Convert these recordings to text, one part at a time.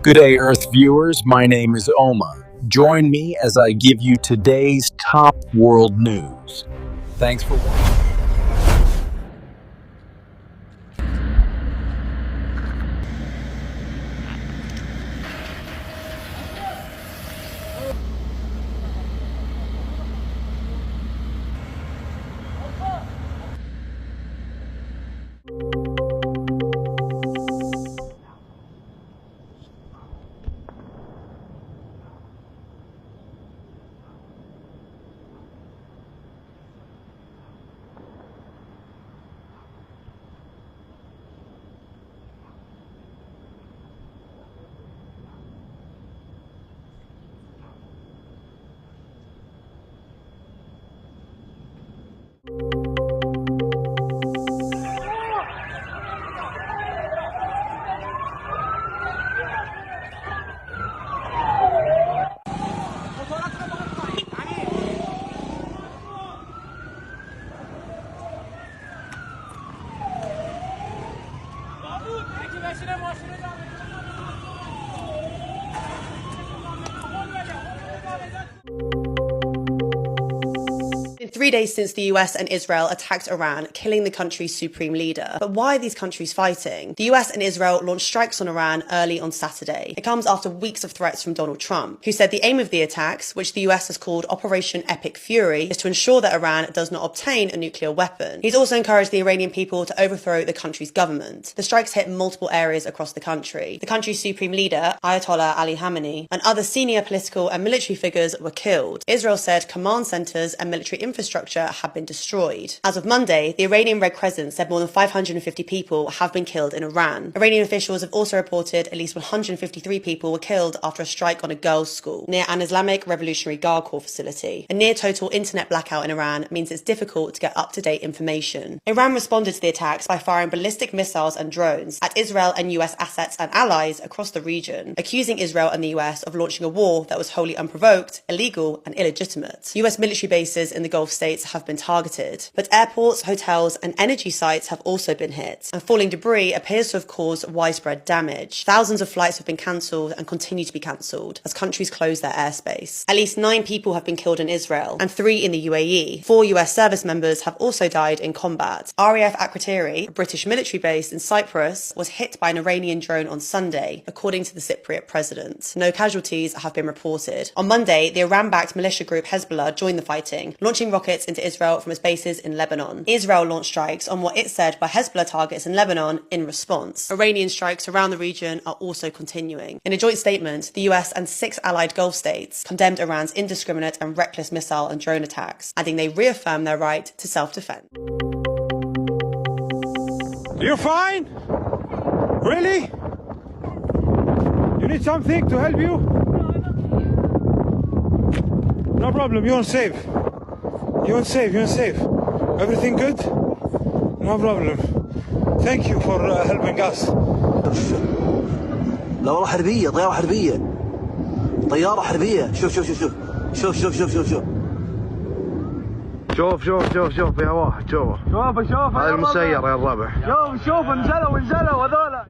Good day, Earth viewers. My name is Oma. Join me as I give you today's top world news. Thanks for watching. In 3 days since the US and Israel attacked Iran, killing the country's supreme leader. But why are these countries fighting? The US and Israel launched strikes on Iran early on Saturday. It comes after weeks of threats from Donald Trump, who said the aim of the attacks, which the US has called Operation Epic Fury, is to ensure that Iran does not obtain a nuclear weapon. He's also encouraged the Iranian people to overthrow the country's government. The strikes hit multiple areas across the country. The country's supreme leader, Ayatollah Ali Khamenei, and other senior political and military figures were killed. Israel said command centers and military infrastructure have been destroyed. As of Monday, the Iranian Red Crescent said more than 550 people have been killed in Iran. Iranian officials have also reported at least 153 people were killed after a strike on a girls' school near an Islamic Revolutionary Guard Corps facility. A near-total internet blackout in Iran means it's difficult to get up-to-date information. Iran responded to the attacks by firing ballistic missiles and drones at Israel and US assets and allies across the region, accusing Israel and the US of launching a war that was wholly unprovoked, illegal, and illegitimate. US military bases in the Gulf states have been targeted, but airports, hotels, and energy sites have also been hit, and falling debris appears to have caused widespread damage. Thousands of flights have been cancelled and continue to be cancelled as countries close their airspace. At least 9 people have been killed in Israel and 3 in the UAE. 4 US service members have also died in combat. RAF Akrotiri, a British military base in Cyprus, was hit by an Iranian drone on Sunday, according to the Cypriot president. No casualties have been reported. On Monday, the Iran-backed militia group Hezbollah joined the fighting, launching rockets into Israel from its bases in Lebanon. Israel launched strikes on what it said were Hezbollah targets in Lebanon in response. Iranian strikes around the region are also continuing. In a joint statement, the US and 6 allied Gulf states condemned Iran's indiscriminate and reckless missile and drone attacks, adding they reaffirm their right to self-defense. You're fine? Really? You need something to help you? No problem, you're safe. You're safe, you're safe. Everything good? No problem. Thank you for helping us. لا حربية طيارة حربية طيارة حربية شوف شوف شوف شوف شوف شوف شوف شوف شوف شوف شوف شوف فيها واحد شوفه شوف هذا المسير يا الربع شوف انزلوا هذولا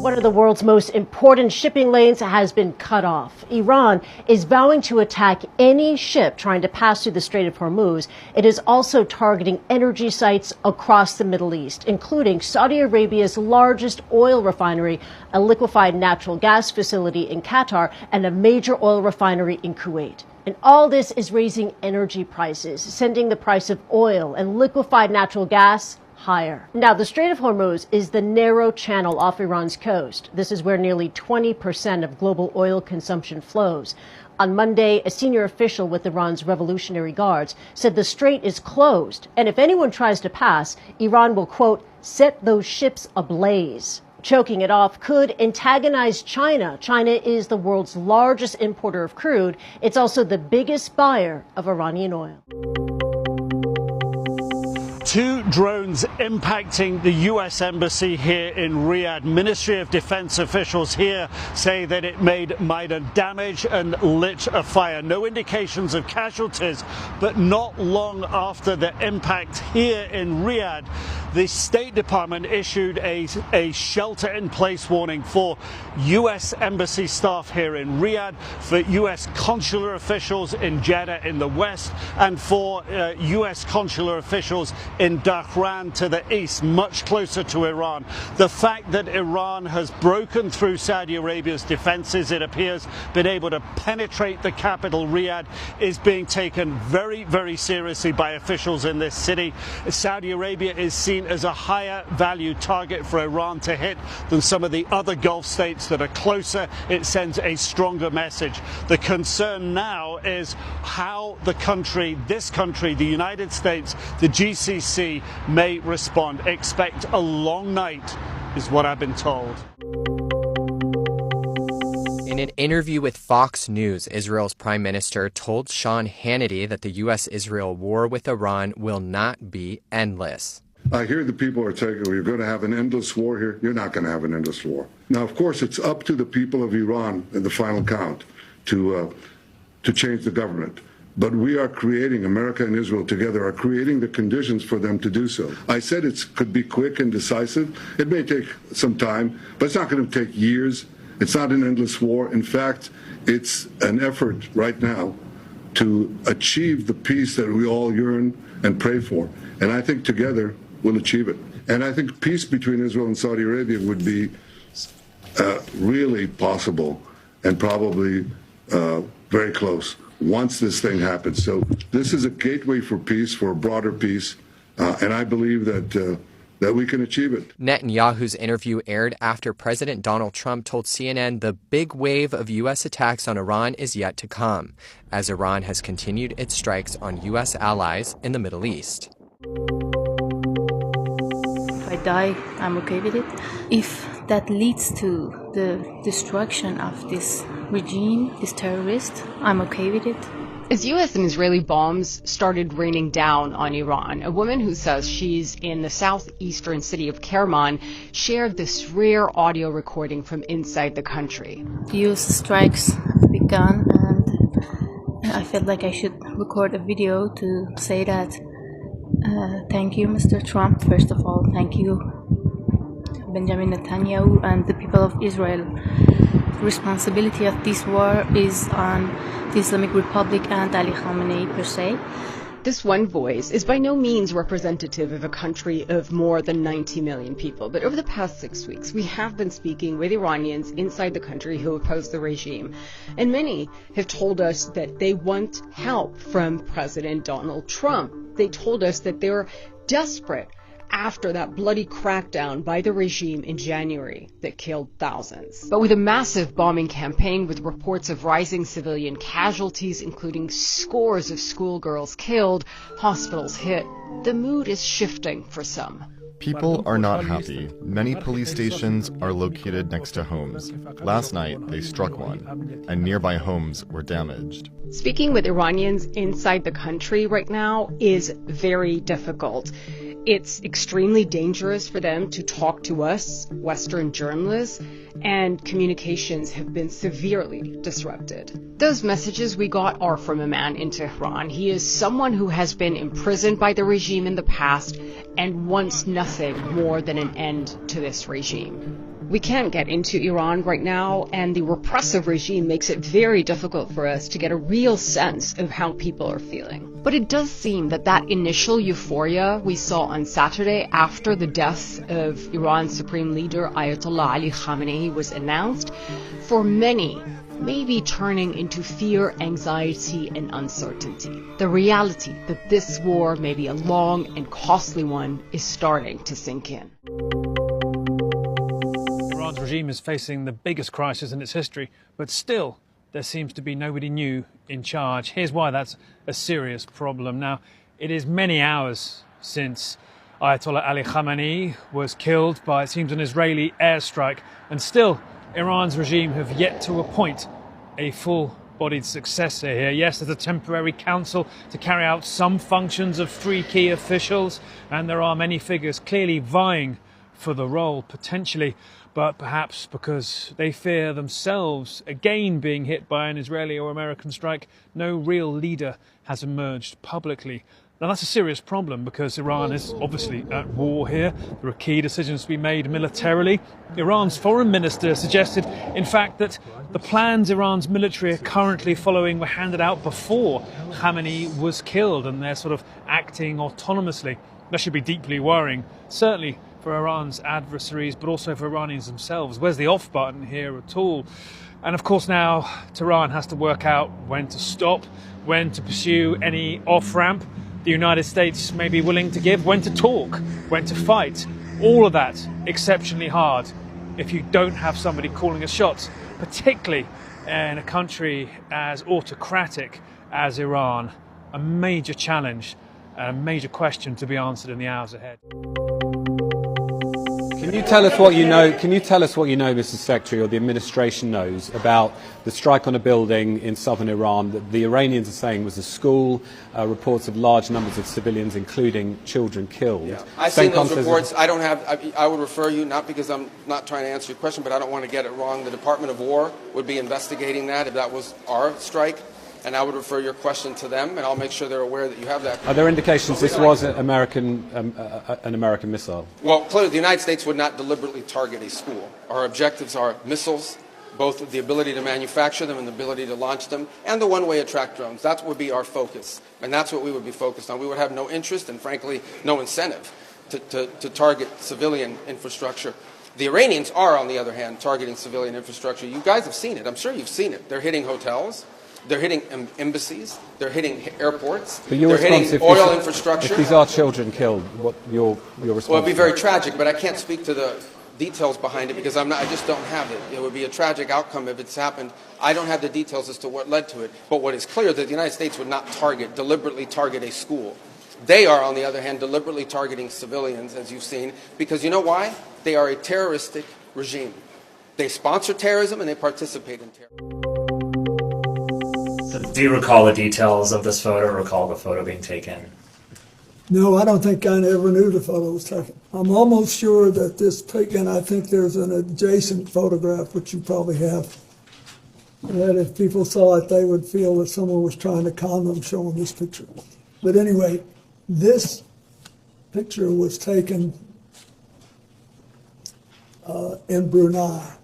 One of the world's most important shipping lanes has been cut off. Iran is vowing to attack any ship trying to pass through the Strait of Hormuz. It is also targeting energy sites across the Middle East, including Saudi Arabia's largest oil refinery, a liquefied natural gas facility in Qatar, and a major oil refinery in Kuwait. And all this is raising energy prices, sending the price of oil and liquefied natural gas higher. Now, the Strait of Hormuz is the narrow channel off Iran's coast. This is where nearly 20% of global oil consumption flows. On Monday, a senior official with Iran's Revolutionary Guards said the strait is closed, and if anyone tries to pass, Iran will, quote, set those ships ablaze. Choking it off could antagonize China. China is the world's largest importer of crude. It's also the biggest buyer of Iranian oil. Two drones impacting the U.S. embassy here in Riyadh. Ministry of Defense officials here say that it made minor damage and lit a fire. No indications of casualties, but not long after the impact here in Riyadh, the State Department issued a shelter-in-place warning for U.S. embassy staff here in Riyadh, for U.S. consular officials in Jeddah in the west, and for U.S. consular officials in Dhahran to the east, much closer to Iran. The fact that Iran has broken through Saudi Arabia's defenses, it appears, been able to penetrate the capital, Riyadh, is being taken very, very seriously by officials in this city. Saudi Arabia is seen as a higher value target for Iran to hit than some of the other Gulf states that are closer. It sends a stronger message. The concern now is how the country, the United States, the GCC, may respond. Expect a long night, is what I've been told. In an interview with Fox News, Israel's prime minister told Sean Hannity that the U.S.-Israel war with Iran will not be endless. I hear the people are saying, we're going to have an endless war here. You're not going to have an endless war. Now, of course, it's up to the people of Iran in the final count to change the government. But we are creating, America and Israel together are creating the conditions for them to do so. I said it could be quick and decisive. It may take some time, but it's not going to take years. It's not an endless war. In fact, it's an effort right now to achieve the peace that we all yearn and pray for. And I think together we'll achieve it. And I think peace between Israel and Saudi Arabia would be really possible and probably very close once this thing happens. So this is a gateway for peace, for a broader peace, and I believe that we can achieve it. Netanyahu's interview aired after President Donald Trump told CNN the big wave of U.S. attacks on Iran is yet to come, as Iran has continued its strikes on U.S. allies in the Middle East. If I die, I'm okay with it. If that leads to the destruction of this regime, this terrorist, I'm okay with it. As U.S. and Israeli bombs started raining down on Iran, a woman who says she's in the southeastern city of Kerman shared this rare audio recording from inside the country. The U.S. strikes have begun, and I felt like I should record a video to say that thank you, Mr. Trump. First of all, thank you, Benjamin Netanyahu, and the people of Israel. The responsibility of this war is on the Islamic Republic and Ali Khamenei per se. This one voice is by no means representative of a country of more than 90 million people, but over the past 6 weeks, we have been speaking with Iranians inside the country who oppose the regime, and many have told us that they want help from President Donald Trump. They told us that they're desperate after that bloody crackdown by the regime in January that killed thousands. But with a massive bombing campaign with reports of rising civilian casualties, including scores of schoolgirls killed, hospitals hit, the mood is shifting for some. People are not happy. Many police stations are located next to homes. Last night, they struck one, and nearby homes were damaged. Speaking with Iranians inside the country right now is very difficult. It's extremely dangerous for them to talk to us, Western journalists, and communications have been severely disrupted. Those messages we got are from a man in Tehran. He is someone who has been imprisoned by the regime in the past and wants nothing more than an end to this regime. We can't get into Iran right now, and the repressive regime makes it very difficult for us to get a real sense of how people are feeling. But it does seem that that initial euphoria we saw on Saturday after the death of Iran's supreme leader Ayatollah Ali Khamenei was announced, for many, may be turning into fear, anxiety, and uncertainty. The reality that this war may be a long and costly one is starting to sink in. Iran's regime is facing the biggest crisis in its history, but still there seems to be nobody new in charge. Here's why that's a serious problem. Now, it is many hours since Ayatollah Ali Khamenei was killed by, it seems, an Israeli airstrike. And still, Iran's regime have yet to appoint a full-bodied successor here. Yes, there's a temporary council to carry out some functions of 3 key officials, and there are many figures clearly vying for the role, potentially, but perhaps because they fear themselves again being hit by an Israeli or American strike, no real leader has emerged publicly. Now that's a serious problem because Iran is obviously at war here. There are key decisions to be made militarily. Iran's foreign minister suggested, in fact, that the plans Iran's military are currently following were handed out before Khamenei was killed, and they're sort of acting autonomously. That should be deeply worrying, certainly for Iran's adversaries, but also for Iranians themselves. Where's the off button here at all? And of course now Tehran has to work out when to stop, when to pursue any off-ramp the United States may be willing to give, when to talk, when to fight. All of that exceptionally hard if you don't have somebody calling the shots, particularly in a country as autocratic as Iran. A major challenge, a major question to be answered in the hours ahead. Can you tell us what you know? Can you tell us what you know, Mr. Secretary, or the administration knows about the strike on a building in southern Iran that the Iranians are saying was a school? Reports of large numbers of civilians, including children, killed. Yeah. I've seen those reports. I don't have. I would refer you, not because I'm not trying to answer your question, but I don't want to get it wrong. The Department of War would be investigating that if that was our strike. And I would refer your question to them, and I'll make sure they're aware that you have that. Are there indications this was an American missile? Well, clearly, the United States would not deliberately target a school. Our objectives are missiles, both the ability to manufacture them and the ability to launch them, and the one-way attract drones. That would be our focus, and that's what we would be focused on. We would have no interest and, frankly, no incentive to target civilian infrastructure. The Iranians are, on the other hand, targeting civilian infrastructure. You guys have seen it. I'm sure you've seen it. They're hitting hotels. They're hitting embassies. They're hitting airports. They're hitting oil infrastructure. If these are children killed, what your response? Well, it'd be very tragic, but I can't speak to the details behind it because I just don't have it. It would be a tragic outcome if it's happened. I don't have the details as to what led to it. But what is clear is that the United States would not deliberately target a school. They are, on the other hand, deliberately targeting civilians, as you've seen, because you know why? They are a terroristic regime. They sponsor terrorism and they participate in terrorism. Do you recall the details of this photo, or recall the photo being taken? No, I don't think I ever knew the photo was taken. I'm almost sure that this taken, I think there's an adjacent photograph, which you probably have, that if people saw it, they would feel that someone was trying to con them showing this picture. But anyway, this picture was taken in Brunei.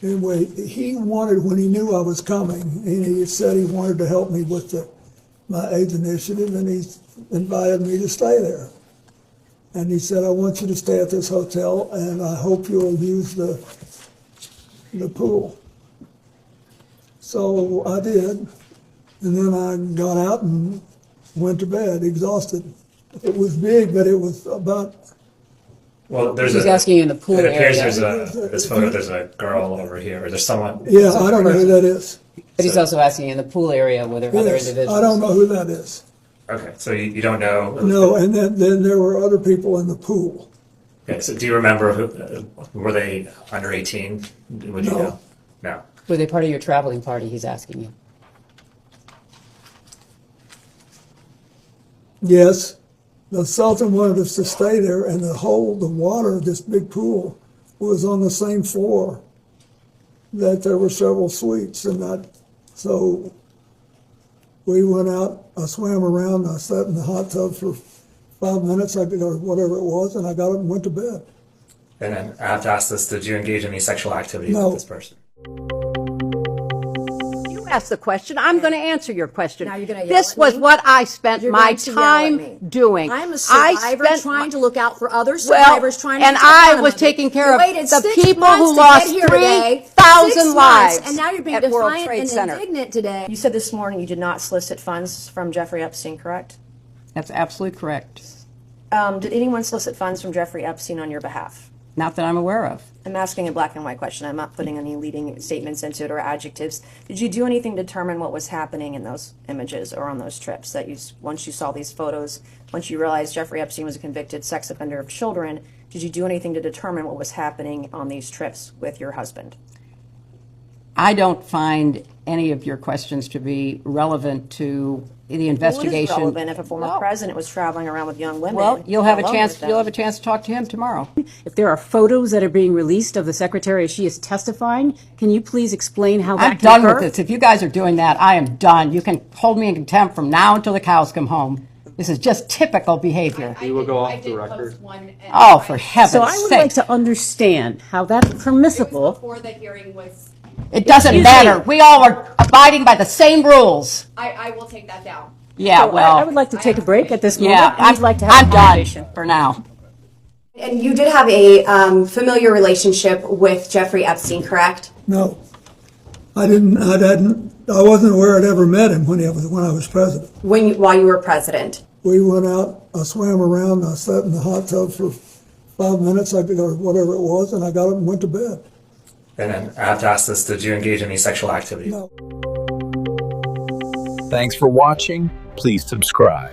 Anyway, he wanted, when he knew I was coming, he said he wanted to help me with my AIDS initiative, and he invited me to stay there. And he said, I want you to stay at this hotel, and I hope you'll use the pool. So I did, and then I got out and went to bed, exhausted. It was big, but it was about... Well, he's asking you in the pool area. It appears there's this photo, there's a girl over here, or there's someone. Yeah, I don't know who that is. But he's also asking you in the pool area whether other individuals. I don't know who that is. Okay, so you don't know? No, and then there were other people in the pool. Okay, so do you remember, were they under 18? Would you know? No. Were they part of your traveling party, he's asking you? Yes. The Sultan wanted us to stay there, and the water, this big pool, was on the same floor that there were several suites, and so we went out, I swam around, I sat in the hot tub for 5 minutes, or whatever it was, and I got up and went to bed. And then I have to ask this, did you engage in any sexual activity with this person? Ask the question. I'm going to answer your question. Now you're going to yell This was what I spent my time doing. I'm a survivor trying to look out for other survivors, trying to and I was taking care of the people who lost 3,000 lives. And now you're being defiant and indignant today. You said this morning you did not solicit funds from Jeffrey Epstein, correct? That's absolutely correct. Did anyone solicit funds from Jeffrey Epstein on your behalf? Not that I'm aware of. I'm asking a black and white question. I'm not putting any leading statements into it or adjectives. Did you do anything to determine what was happening in those images or on those trips? That you, once you saw these photos, once you realized Jeffrey Epstein was a convicted sex offender of children, did you do anything to determine what was happening on these trips with your husband? I don't find any of your questions to be relevant to the investigation. Well, it is relevant if a former president was traveling around with young women. Well, you'll have a chance. You'll have a chance to talk to him tomorrow. If there are photos that are being released of the secretary as she is testifying, can you please explain how that can occur? I'm done with this. If you guys are doing that, I am done. You can hold me in contempt from now until the cows come home. This is just typical behavior. We will go off the record. Oh, for heaven's sake. So I would like to understand how that's permissible. Before the hearing was... It doesn't matter. We all are abiding by the same rules. I will take that down. Yeah, So well. I would like to take a break at this moment. Yeah, I'd like to have a conversation. done for now. And you did have a familiar relationship with Jeffrey Epstein, correct? No, I didn't. I wasn't aware I'd ever met him when I was president. While you were president? We went out. I swam around. I sat in the hot tub for 5 minutes. Or whatever it was, and I got up and went to bed. And then I have to ask this, did you engage in any sexual activity? No. Thanks for watching. Please subscribe.